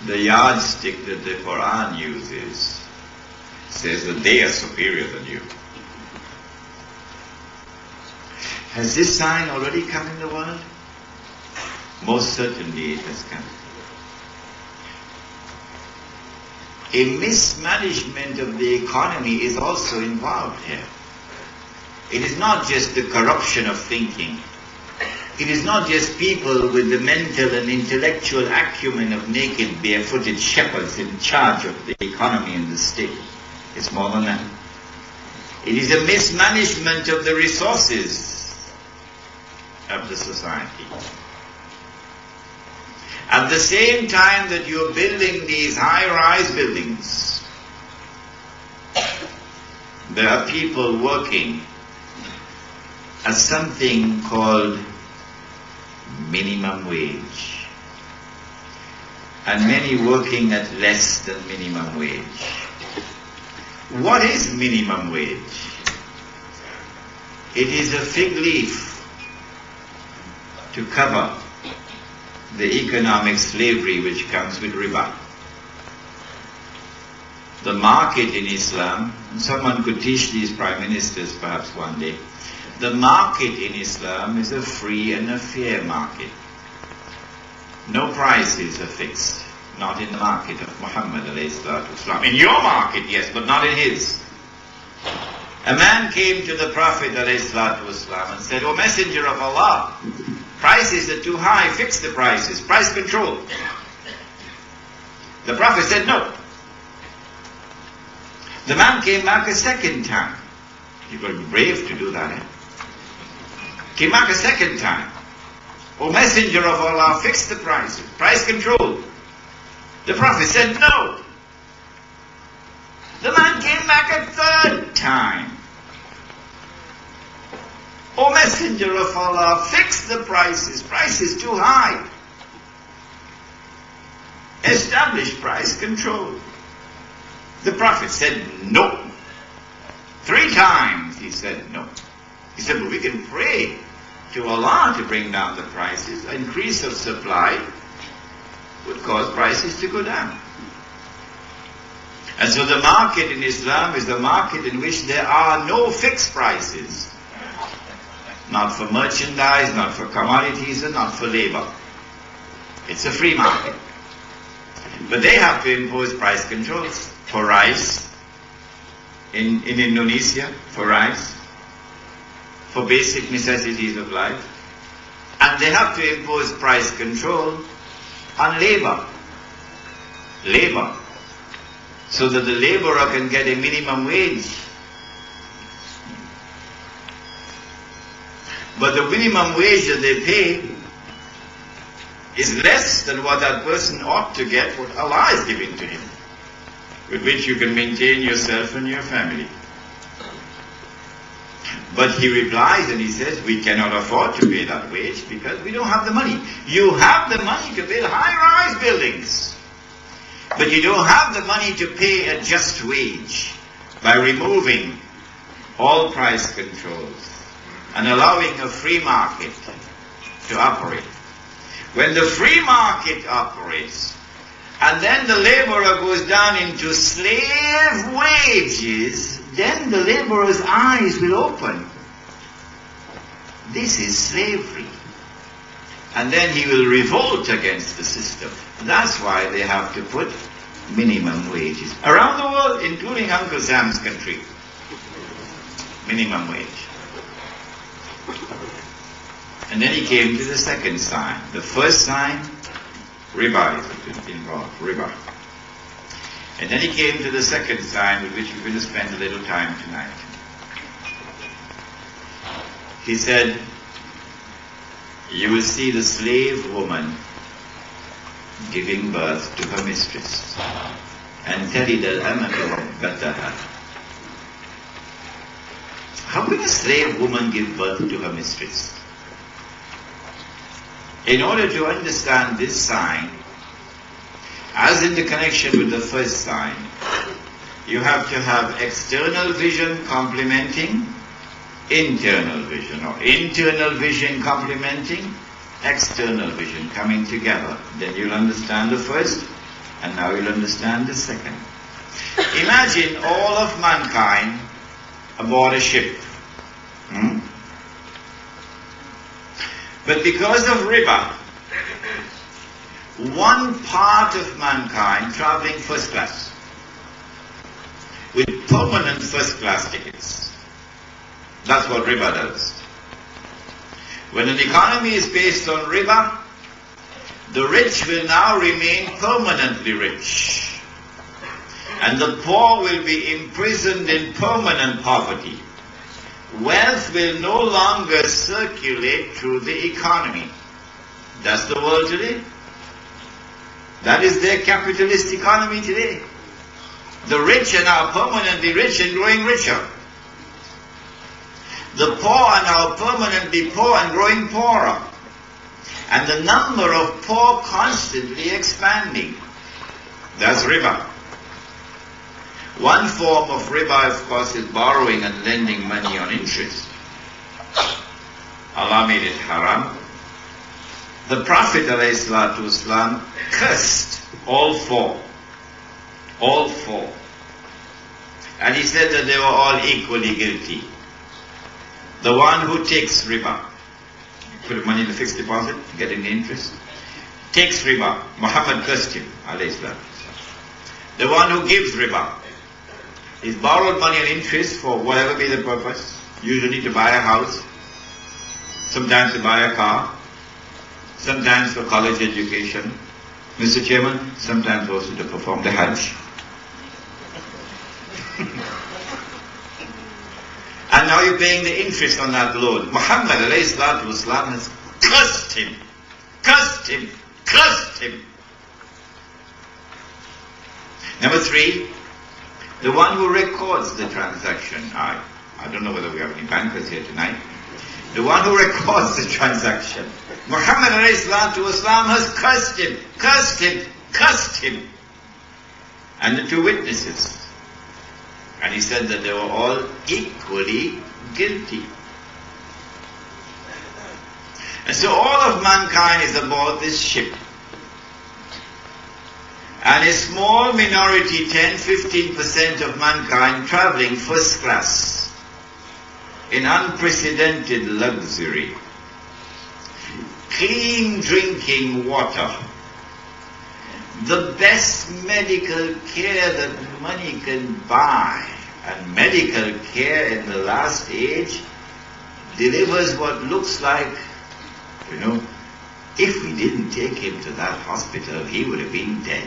The yardstick that the Qur'an uses says that they are superior than you. Has this sign already come in the world? Most certainly it has come. A mismanagement of the economy is also involved here. It is not just the corruption of thinking. It is not just people with the mental and intellectual acumen of naked, barefooted shepherds in charge of the economy and the state. It's more than that. It is a mismanagement of the resources of the society. At the same time that you're building these high-rise buildings, there are people working at something called minimum wage, and many working at less than minimum wage. What is minimum wage? It is a fig leaf to cover the economic slavery which comes with riba. The market in Islam, and someone could teach these prime ministers perhaps one day, the market in Islam is a free and a fair market. No prices are fixed. Not in the market of Muhammad ﷺ. In your market, yes, but not in his. A man came to the Prophet ﷺ and said, "O Messenger of Allah, prices are too high, fix the prices, price control." The Prophet said no. The man came back a second time. You've got to be brave to do that, eh? Came back a second time. "O Messenger of Allah, fix the prices, price control." The Prophet said no. The man came back a third time. "O Messenger of Allah, fix the prices, price is too high. Establish price control." The Prophet said no. 3 times he said no. He said, "But we can pray to Allah to bring down the prices. Increase of supply would cause prices to go down." And so the market in Islam is a market in which there are no fixed prices. Not for merchandise, not for commodities, and not for labor. It's a free market. But they have to impose price controls for rice in Indonesia, for rice, for basic necessities of life. And they have to impose price control on labor. Labor. So that the laborer can get a minimum wage. But the minimum wage that they pay is less than what that person ought to get, what Allah is giving to him, with which you can maintain yourself and your family. But he replies and he says, "We cannot afford to pay that wage because we don't have the money." You have the money to build high-rise buildings, but you don't have the money to pay a just wage by removing all price controls and allowing a free market to operate. When the free market operates, and then the laborer goes down into slave wages, then the laborer's eyes will open. This is slavery. And then he will revolt against the system. That's why they have to put minimum wages. Around the world, including Uncle Sam's country. Minimum wage. And then he came to the second sign. The first sign, riba is involved, riba. And then he came to the second sign, with which we're going to spend a little time tonight. He said, "You will see the slave woman giving birth to her mistress. And تَلِدَ الْأَمَةُ رَبَّتَهَا." How can a slave woman give birth to her mistress? In order to understand this sign, as in the connection with the first sign, you have to have external vision complementing internal vision, or internal vision complementing external vision, coming together. Then you'll understand the first, And now you'll understand the second. Imagine all of mankind aboard a ship. But because of riba, one part of mankind traveling first class with permanent first class tickets. That's what riba does. When an economy is based on riba, the rich will now remain permanently rich, and the poor will be imprisoned in permanent poverty. Wealth will no longer circulate through the economy. That's the world today. That is their capitalist economy today. The rich are now permanently rich and growing richer. The poor are now permanently poor and growing poorer. And the number of poor constantly expanding. That's riba. One form of riba, of course, is borrowing and lending money on interest. Allah made it haram. The Prophet ﷺ cursed all four. All four. And he said that they were all equally guilty. The one who takes riba, put money in the fixed deposit, getting the interest, takes riba. Muhammad cursed him, alayhi salam. The one who gives riba, he's borrowed money and interest for whatever be the purpose, usually to buy a house, sometimes to buy a car, sometimes for college education, Mr. Chairman, sometimes also to perform the Hajj. And now you're paying the interest on that loan. Muhammad ﷺ has cursed him, cursed him, cursed him. Number 3, the one who records the transaction. I don't know whether we have any bankers here tonight. The one who records the transaction. Muhammad ﷺ has cursed him, cursed him, cursed him. And the 2 witnesses. And he said that they were all equally guilty. And so all of mankind is aboard this ship. And a small minority, 10-15% of mankind, traveling first class in unprecedented luxury. Clean drinking water. The best medical care that money can buy, and medical care in the last age delivers what looks like, if we didn't take him to that hospital, he would have been dead.